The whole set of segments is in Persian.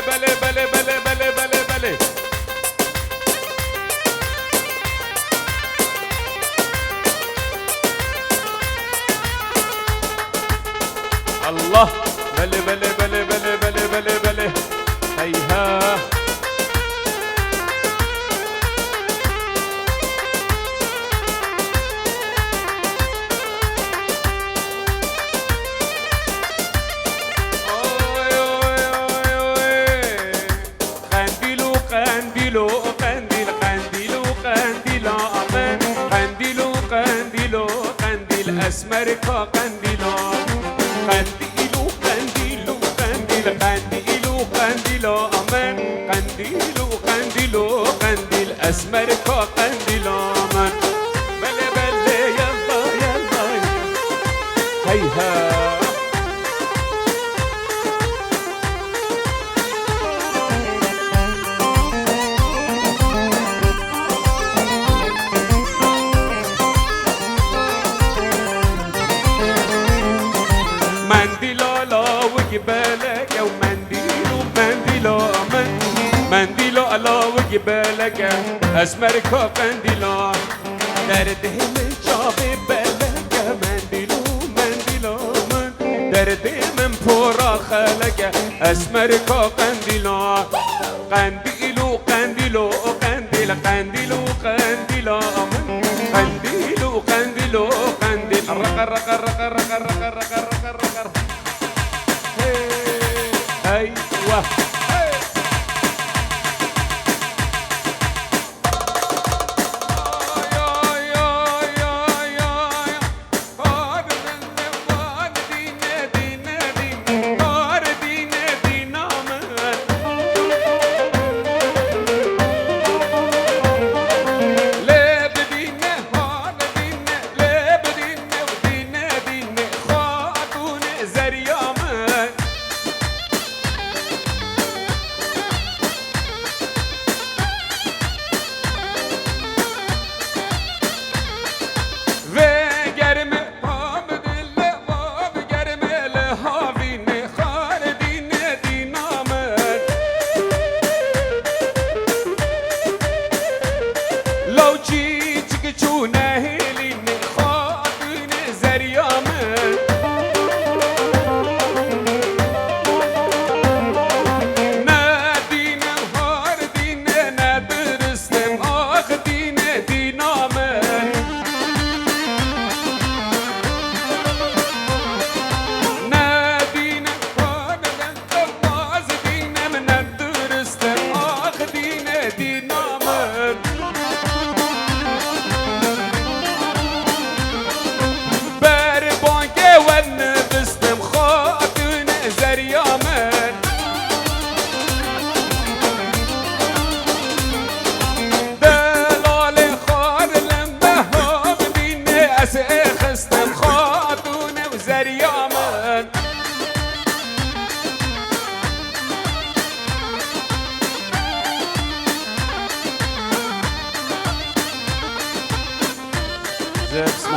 بله بله بله بله بله بله. الله بله بله بله بله بله بله بله. هيها اسمركا قنديلا قنديلو قنديلو قنديل قنديلو قنديلا امن قنديلو قنديلو قنديل اسمركا قنديلا امن بله بله يلا يلا هيها جبالك ومنديلو منديلو منديلو الله وجبالك اسمرك قنديلو درده من شابي بالك منديلو منديلو درده من فورا خلك اسمرك قنديلو قنديلو قنديلو قنديل قنديلو قنديلو قنديلو قنديلو قنديل رق رق رق رق رق رق رق رق. أيوة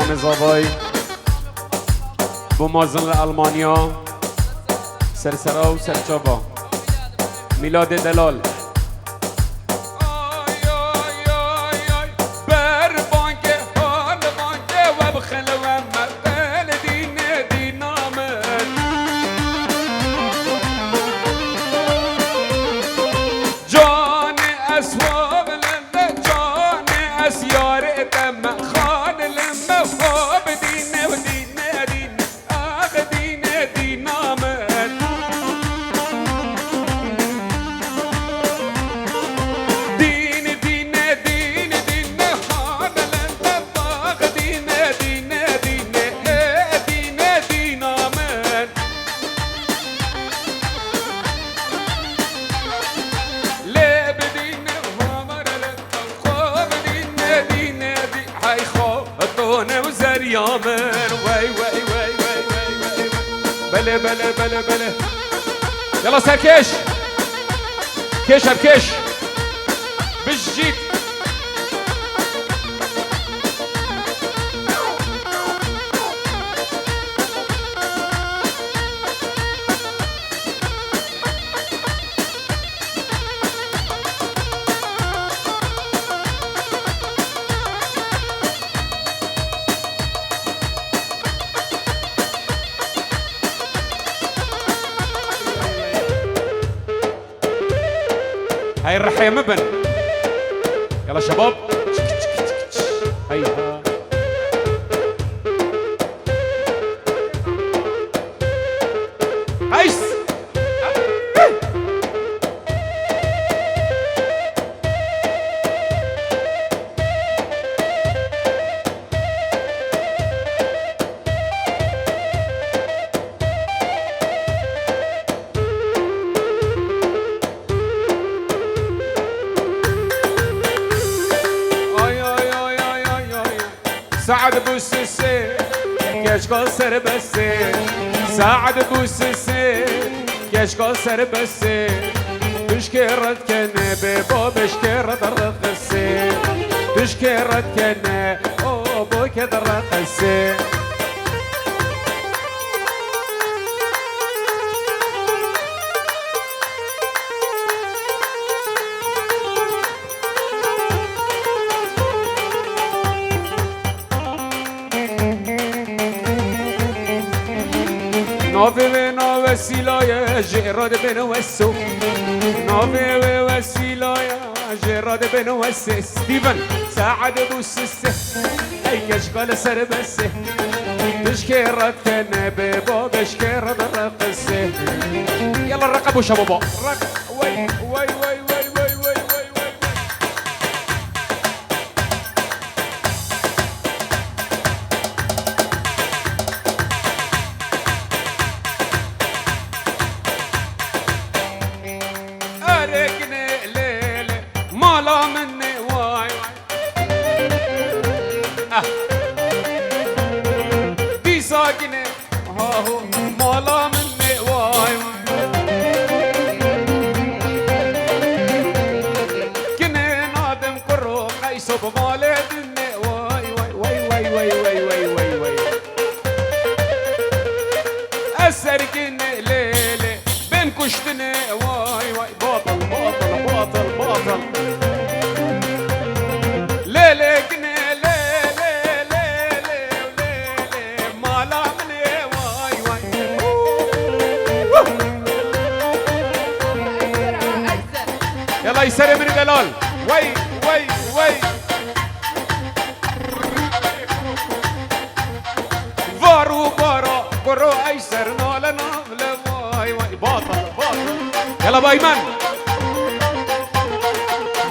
اسمان زابای بومازن آلمانیا سرسرا و سرچابا میلاد دلال بله بله بله بله يلا سركش كش بكش بالجيت هاي الرحية مبن. يلا شباب هيها هيس. سعد بوسسي كشكو سربسي سعد بوسسي كشكو سربسي بشكرت كنا بابا بشكرت الرقصي بشكرت كنا او بو كذا الرقصي نافي وسيلة جراد بن وسو نافي وسيلة جراد بن وسو ستيفن سعد بوسس اي كشكال سربسه بشكرت كنا بابا بشكرت الرقصه. يلا رقبوا شبابا وي وي وي وي وي وي وي وي أركني ليلة مالا مني واي دي ساكنة هاهو مالا مني واي كني نادم كرو قيسو بمالي دني واي واي واي واي واي واي واي واي أسركني ليلة بين كشتني واي واي باطل باطل باطل باطل ليلة كني ليلة ليلة ليلة مالا مني واي واي يلا يسري من دلال وي وي وي فارو بارا برو ايسر نالا نالا واي واي باطل باطل يلا بايمن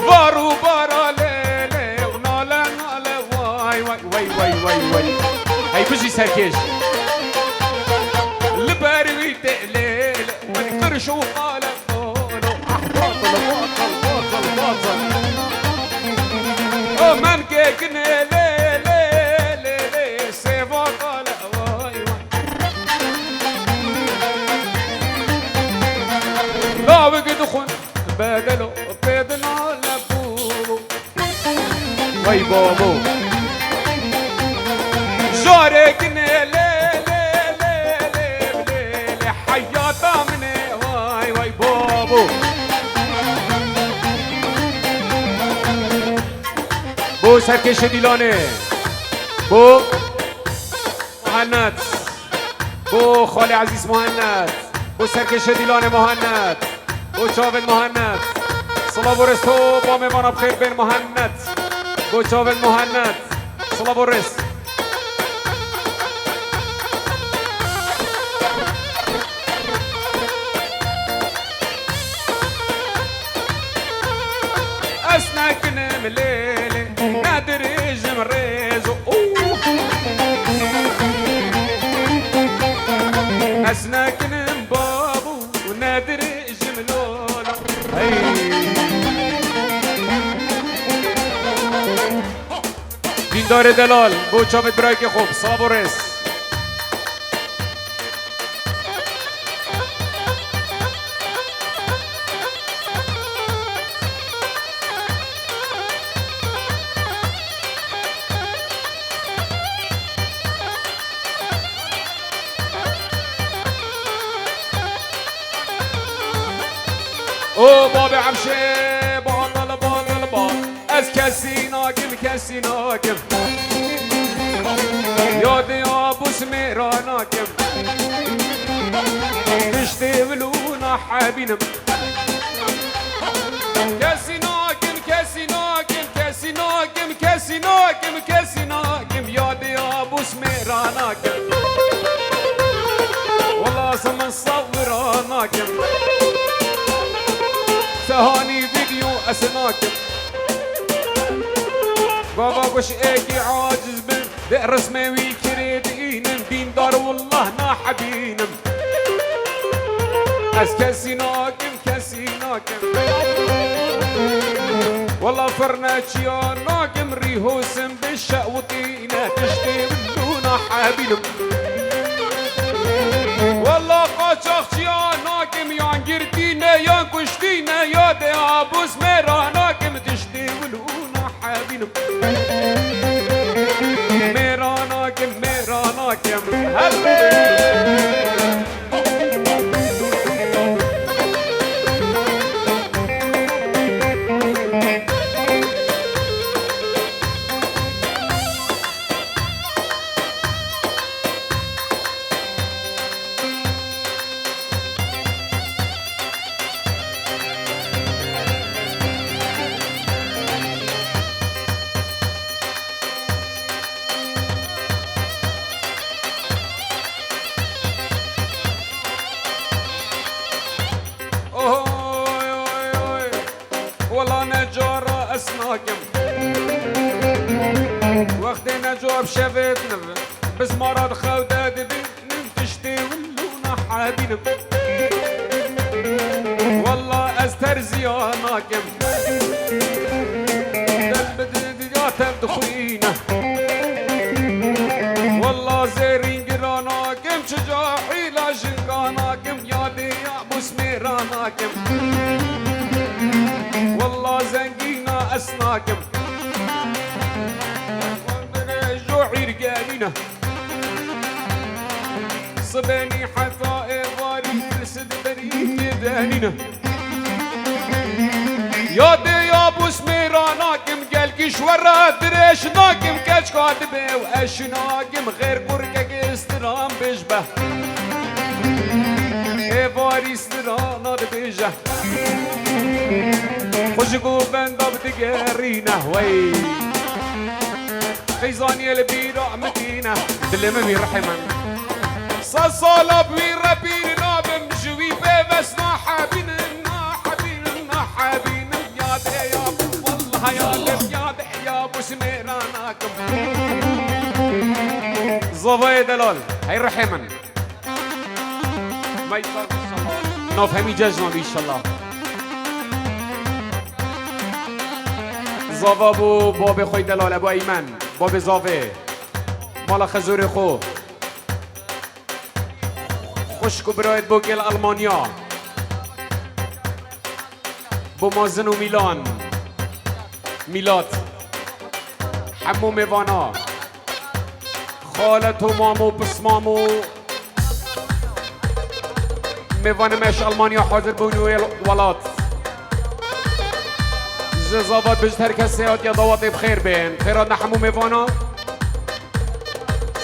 فارو بارا ليلي ونالا نالا واي واي واي واي واي واي هاي بجي سركيش الباروي تقليل من قرشو قال قولو باطل باطل باطل باطل او من كيكني ليلي ليلي سيفا قال واي واي لا بقد خن بدلو بيدنا لبوبو واي بابو جاركني ليلي ليلي ليلي حياتا مني واي واي بابو بو سرکش دیلانه بو مهند بو خاله عزیز مهند بو سرکش دیلانه مهند بو چاول مهند صلا برستو با میمانا بخیر بین مهند بو چاول مهند صلا برست اسناكن مليلي نادر يجم ريزو اسناكن بابو ونادر يجم لولو دیندار دلال بو چاوت برای که خوب صاحب و رس او باب عمشه باطل باطل باطل از کسی ناکم کسی ناکم یاد یابوس میرا ناکم نشتی ولونا حبینم كاسي ناقم كاسي ناقم كاسي ناقم كاسي ناقم كاسي ناقم يا دي ابو سميرة ناقم والله اسم الصور ناقم تهاني فيديو اسناكم بابا وش ايكي عاجز بن رسمي ويكريدينم دين دار والله ناحبينم از كسي ناكم كسي ناكم والله فرناتش يا ناكم ريهوسم بالشقوطينة تشتي بدونا حابينم والله قاچاقچ يا ناكم يا انجردينة يا كشتينة يا دي ابو سميرة ناكم تشتي ولونا حابينم ميرا ناكم ميرا ناكم والله نجارة اسناكم وقت نجار شفتنا بس مرض خودات بنم تشتي ولونا حابينم والله استرزيا ناكم دلبدياتم دخوينه والله زيرين قراناكم شجاحي لا جنقاناكم يا دي يا ابو سميراناكم والله زنقينا اسناكم جوعي رجالينا صباني حتى اغاري ترسد بريد دانينا يا دي يا ابو سميراناكم قالكيش ورا دريش ناكم كاش كاتبه واشناكم غير كركك استرام بيشبه اغاري استرانا بيجه خشقو بندا بتقرينا وي خيزاني البيرا مدينة دلما بيرحمن صالة بيربينا بمجوي بس ناحبين ناحبين ناحبين يا دي يا والله يا دي يا دي يا ابو سميراناكم زوفاي دلال هاي رحمن ما يصير ان شاء الله نفهمي جزنا ان شاء الله زاوا بو باب خوی دلال ابو ایمن باب زاوه مال خزور خو خوشکو برایت بو گل المانیا بو مازن و میلان میلاد حمو میوانا خالت و مامو بسمامو میوانه مش المانیا حاضر بونی ولات زابط بجد هر کس سیاد یا دعوت بخیر بین خیرات نحمو میوانا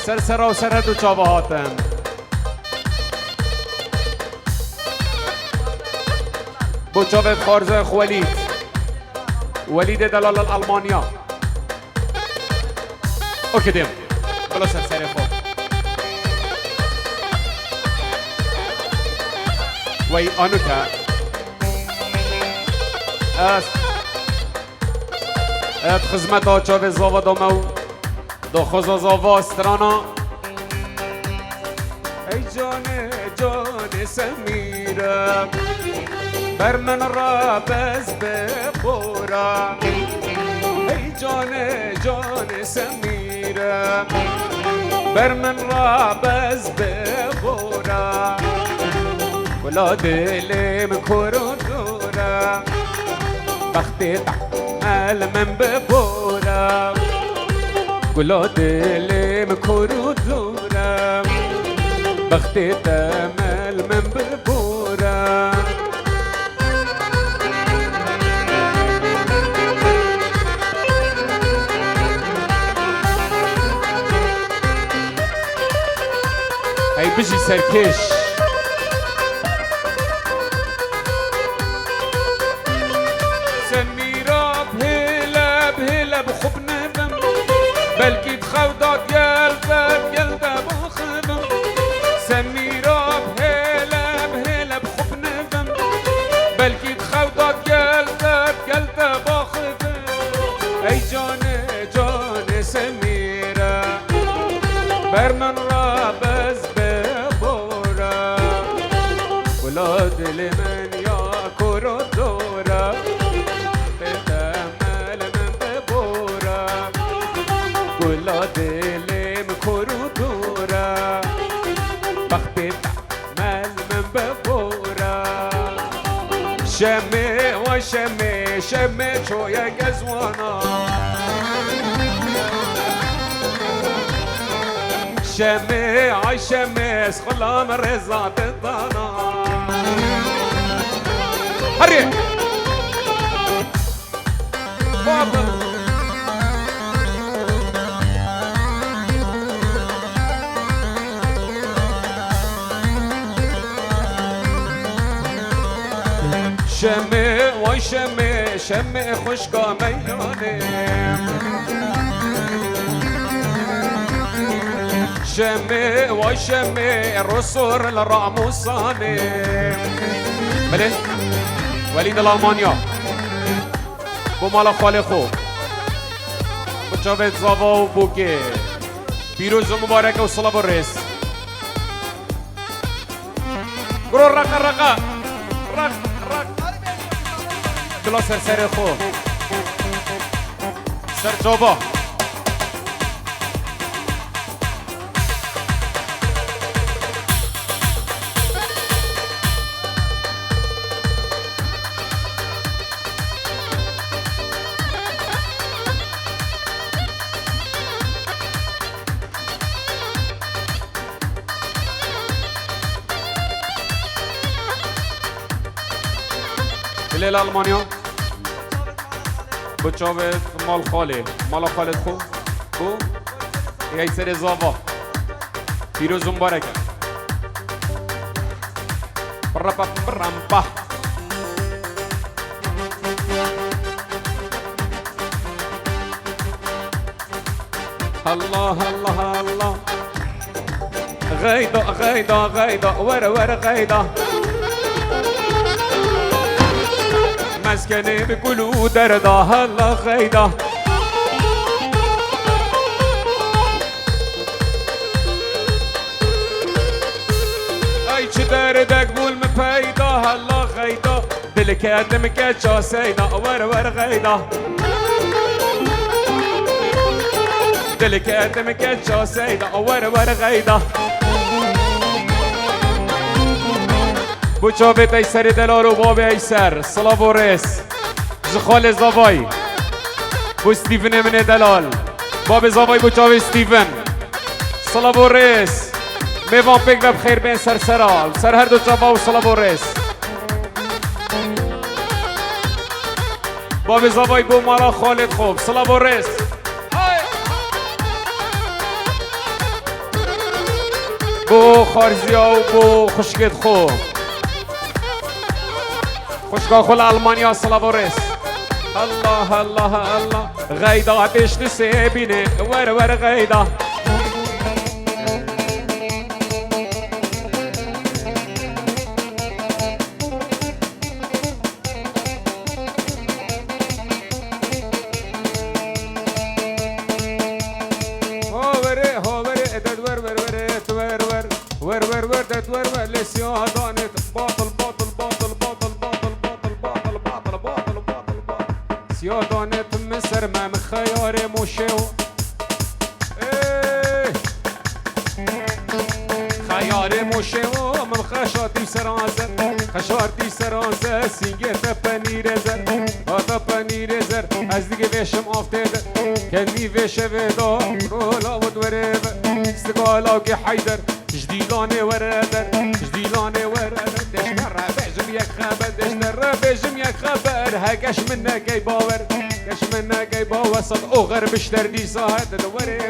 سرسرا و سرهد و چاوهاتن بو چاوه خارزه ولید ولید دلال الالمانیا اوکی دیم بلا سرسره خوب وی آنو که ات خدمت ها چاوه زاوا دامو دا خوزا زاوا استرانا ای جان جان سمیرم بر من را بز بخورم ای جان جان سمیرم بر من را بز بخورم کلا دلم کرو دورم وقتی تعمل من ببورم کلا دلم کرو دورم وقتی تعمل من ببورم ای بجی سرکش سميرة بهلا بهلا بخب نفم بلكي تخوضك قلت باخذم اي جان سميرة برمن رابز ببورا ولاد لمن ياكل الدورة بتأمل من ببورا ولاد لم كرودورا بخبت مال من ببورا شمي وشمي شمي شو يا قزوانا شمي عاي شمي سخلام رزا تطانا هري بابا شمي وای شمي خوشگاه میانه شمي وای شمي الرسول الراموسانه بله ولید الالمانیا بو مالا خاله خوب بو جاوید زاوا و بوکه پیروز و مبارک و صلاب و رس برو رقا دلا سر خوب سر جابا بلیل آلمانیا بچاوت مال خاله مال خالت خوب بو یه سر زاوا پیروز مبارکه برمپا الله الله الله غيدا ور غيدا مسكني بقولوا دردا هلا غيدا اي چه دردك بول مپيدا هلا غيدا دلك ادمك جا سيدا ور غيدا دلك ادمك جا سيدا ور غيدا بو چاوت ایسر دلار و باب ایسر صلاف و رس زخال زاوای بو ستیفن من دلال باب زاوای بو چاوت ستیفن صلاف و رس میوان پک و بخیر بین سر سر هر دو چاوا و صلاف و رس باب زاوای بو مالا خالد خوب صلاف و رس بو خارزیا و بو خشکت خوب خوشگاه خل آلمانیا سلاورس الله غيدا بيشت سيبيني ور غيدا هوبري دور لسيادانت باطل سيادانت مصر ما مخيار موشو خيار موشو من خشاتي سرانزه سینگه تپنیر زر از دیگه وشم آفتیده کنی وشه ودا رولا و دوره استقالا که حیدر جدیلانه وردر دشتر بجم یک خبر هکش منه گی باور صد او غربش در دی ساعت وره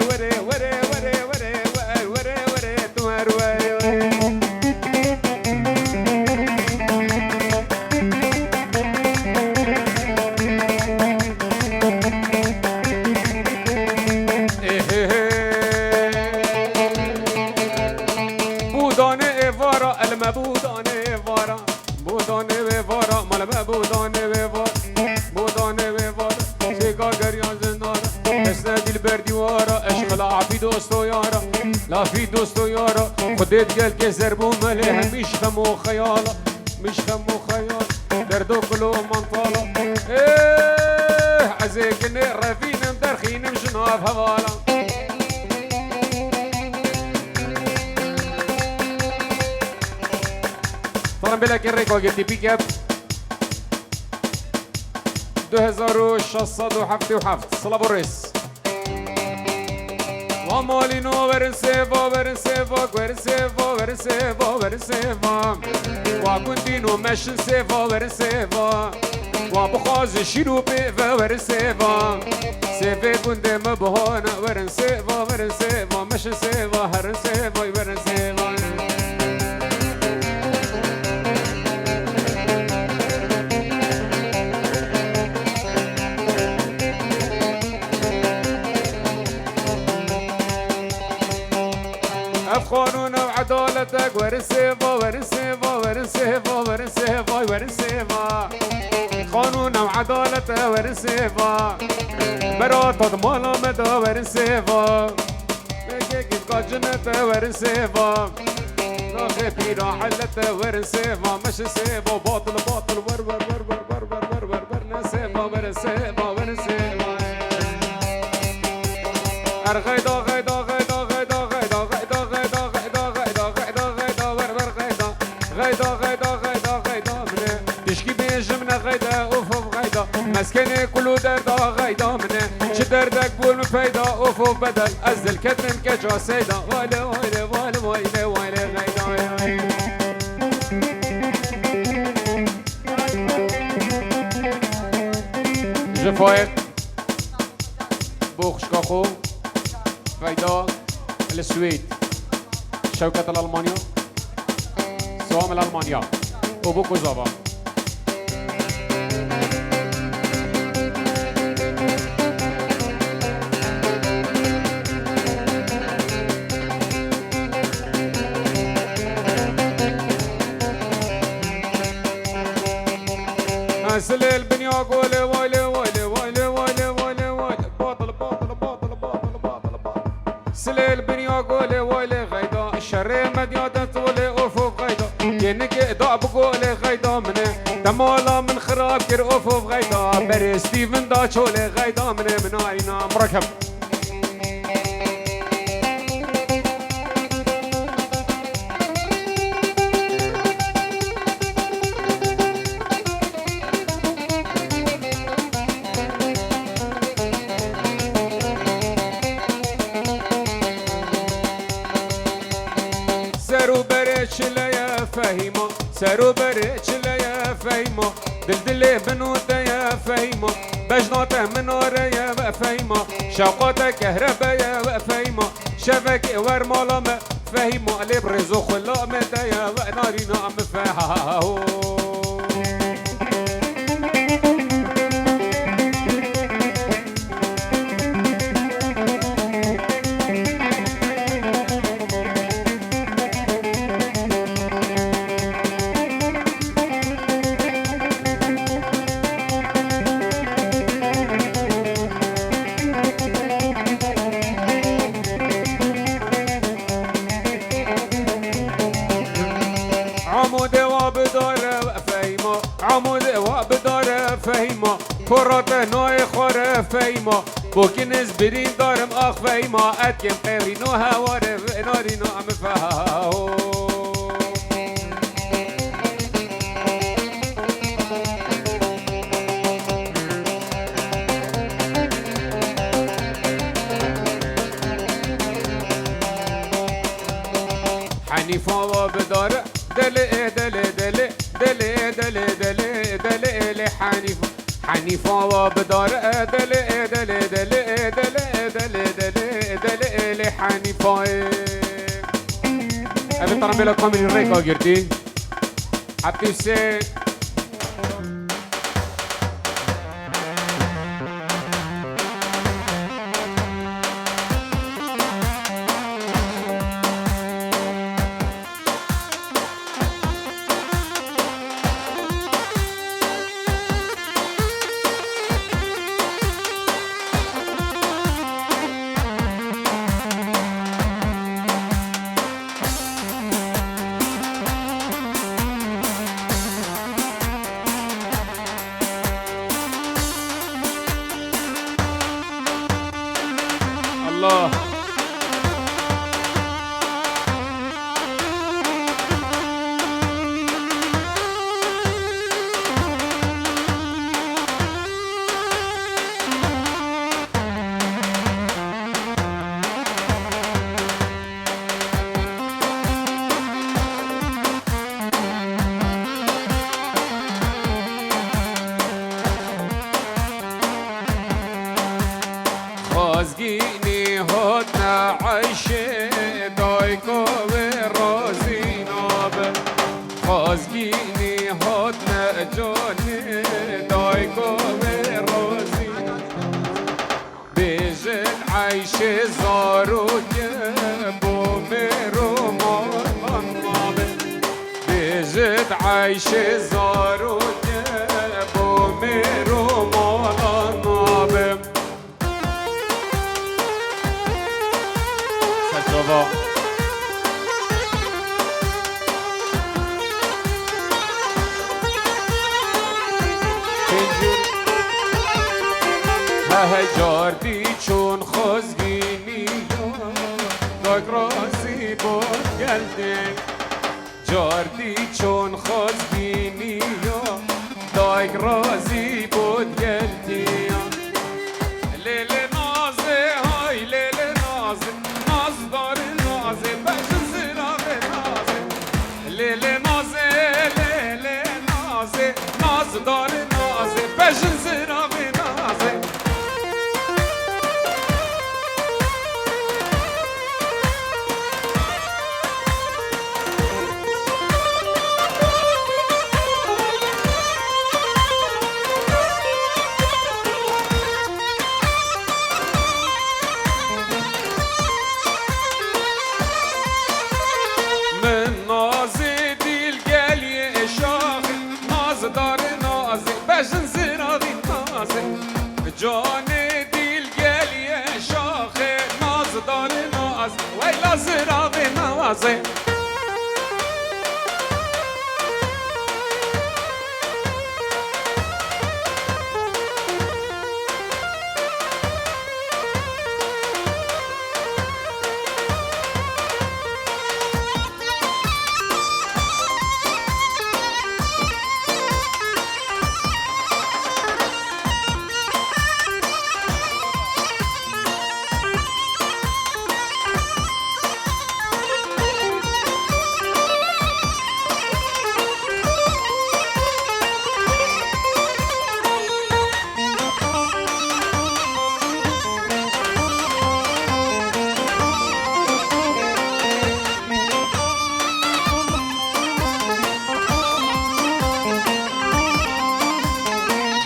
وفارا المبودانه وفارا بودانه وفارا مال مبودانه وفارا بودانه وفارا سيقا قريان زندارا حسن دل برديوارا عشق لا في دوستو يارا لا في دوستو يارا خديت قال كي زربو مليها مش ثمو خيالا مش ثمو خيال دردو كلو منطالا ايه عزيك نرفين مدرخين مجناف هوالا طالما بلاك الريكو قلتي بيك اب 2607 صلاه بوريس ومالينو ورسيفا ورسيفا ورسيفا ورسيفا ورسيفا وكنتينو مش سيفا ورسيفا وبخاز شيرو بيفا ورسيفا سيفي كنت مبهانا ورسيفا ورسيفا مش سيفا هرسيفا ورسيفا قانون وعدالتك ورسيفا ورسيفا ورسيفا ورسيفا ورسيفا قانون وعدالتك ورسيفا برات مالا مدى ورسيفا بكيك قاجنة ورسيفا داخل بيرا حلت ورسيفا مش سيفا باطل باطل ور ور ور ور ور ور ور ور ور نسيفا ورسيفا ورسيفا أرغيدا غيدا غيدا غيدا غيدا غيدا غيدا غيدا غيدا غيدا ور غيدا غيدا غيدا غيدا غيدا منه تشكي بيجمنا غيدا اوف غيدا مسكني كله دردا غيدا منه شي دردك بول مفيدا اوف بدل ازل كتم كجا سيدا ويلي ويلي ويلي ويلي ويلي غيدا جفايق بوخش كاخو فايدا السويد شوكة الألمانيا سوام الألمانيا وبوكو زافا أسل البنيا قولي ويلي ويلي ويلي ويلي ويلي ويلي باطل باطل باطل باطل باطل باطل سليل بنيا قولي ويلي غيدا الشري مديادة طولي أوفوف غيدا كينك إضاء بقولي غيدا منه دمالا من خراب كر أوفوف غيدا بري ستيفن دا شولي غيدا منه من عينا مركب سرو بريتش يا فهيمة سرو بريتش يا فهيمة دلدلي بنوته يا فهيمة بجناته مناره يا فهيمة شوقاته كهربا يا فهيمة شبك ورمالا فهيمة اللي برزو خلا متى يا ناري نعم فهاهو عمود وابدار فهيمة عمود وابدار فهيمة كرات نوي خور فهيمة بوكنز برين دارم اخ فهيمة اتكم قيري نو هوار ناري نعم فهاهو حنيفة وابدار دلي دلي دلي دلي دلي دلي دلي حنيفة حنيفة وبدار دلي دلي دلي دلي دلي دلي دلي حنيفة أبي ترى بلا كامل الريكا قرتي حبتي سي جد عايش زارو جابو ميرو مولا نابم سجوبا ها جاردی چون خزگینی داگ رازی بود گلده جاردی چون خزگینی داگ رازی بود گلده لیل نازه های لیل نازه ناز دار نازه بجن زراغ نازه لیل نازه لیل نازه ناز دار نازه بجن زراغ نازه بجن زراغي نازي جان ديل قال يا شاخي ناز دار ناز ويلا زراغي نازي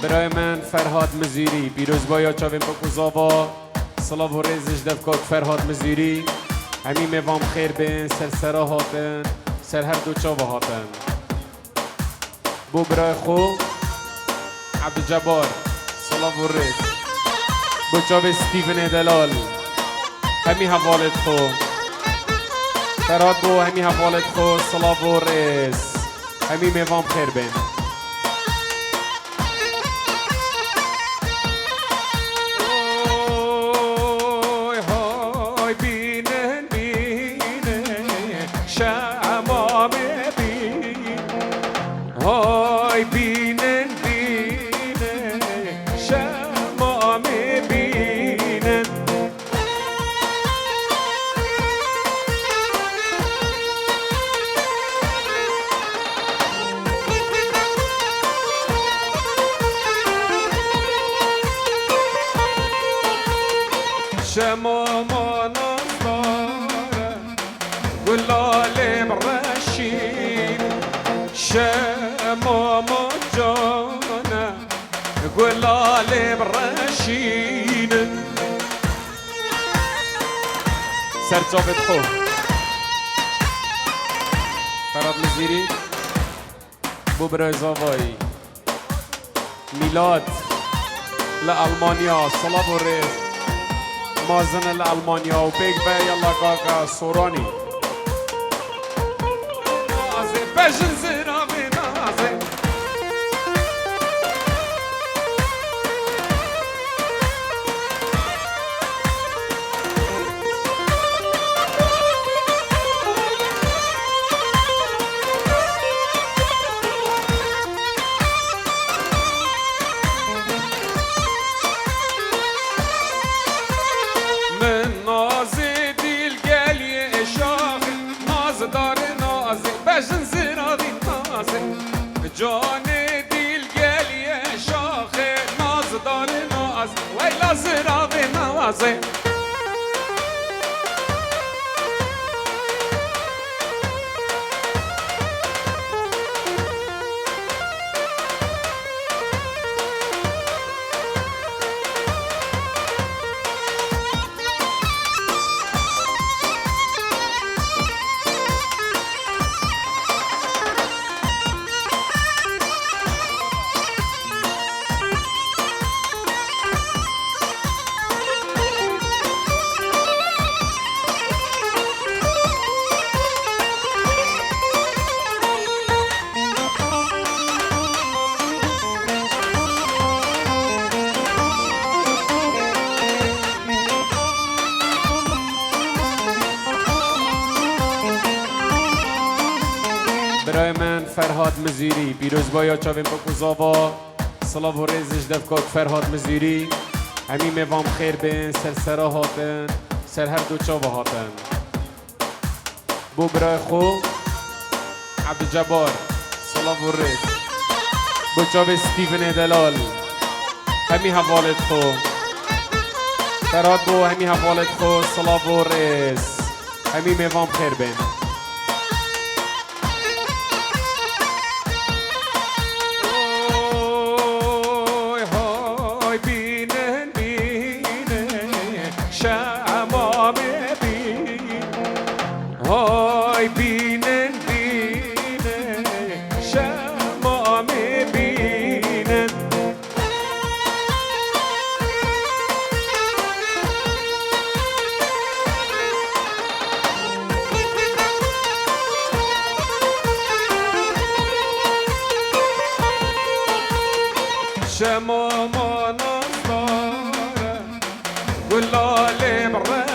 برای من فرهاد مزیری بیروز بایا چاویم با کوزاوا صلاف و ریزش دفکاک فرهاد مزیری همی میوام خیر بین سر سرا هاتن سر هر دو چاوا هاتن بو برای خو عبدالجبار صلاف و ریز بو چاو ستیون دلال همی حوالت خو فرهاد بو همی حوالت خو صلاف و ریز همی میوام خیر بین هاي بينن بينن شمام بينن شمام نصارى والله برشيد ماما جانا قلالي برشين سرجابت خو فراد مزيري بو برزاوي ميلاد لألمانيا صلاة الرئيس مازن لألمانيا وبيك باي يلا كاكا سوراني بجن زرابي نازي من نازي ديل قالي شاغي ناز دار نازي بجن زرابي جاني ديل قال يا شاخي ناز دار ناز ويلا زراغي نازي برای من فرهاد مزیری پیروز بایا چاویم بکوزاوا صلاف و ریزش دفکاک فرهاد مزیری همی میوام خیر بین سر سرا هاتن سر هر دو چاوا هاتن بو برای خو عبدالجبار صلاف و ریز بو چاو ستیون دلال همی حوالت خو فرهاد بو همی حوالت خو صلاف و ریز همی میوام خیر بین هاي بينن بينن شمام بينن شمام نصارى ولا لبرة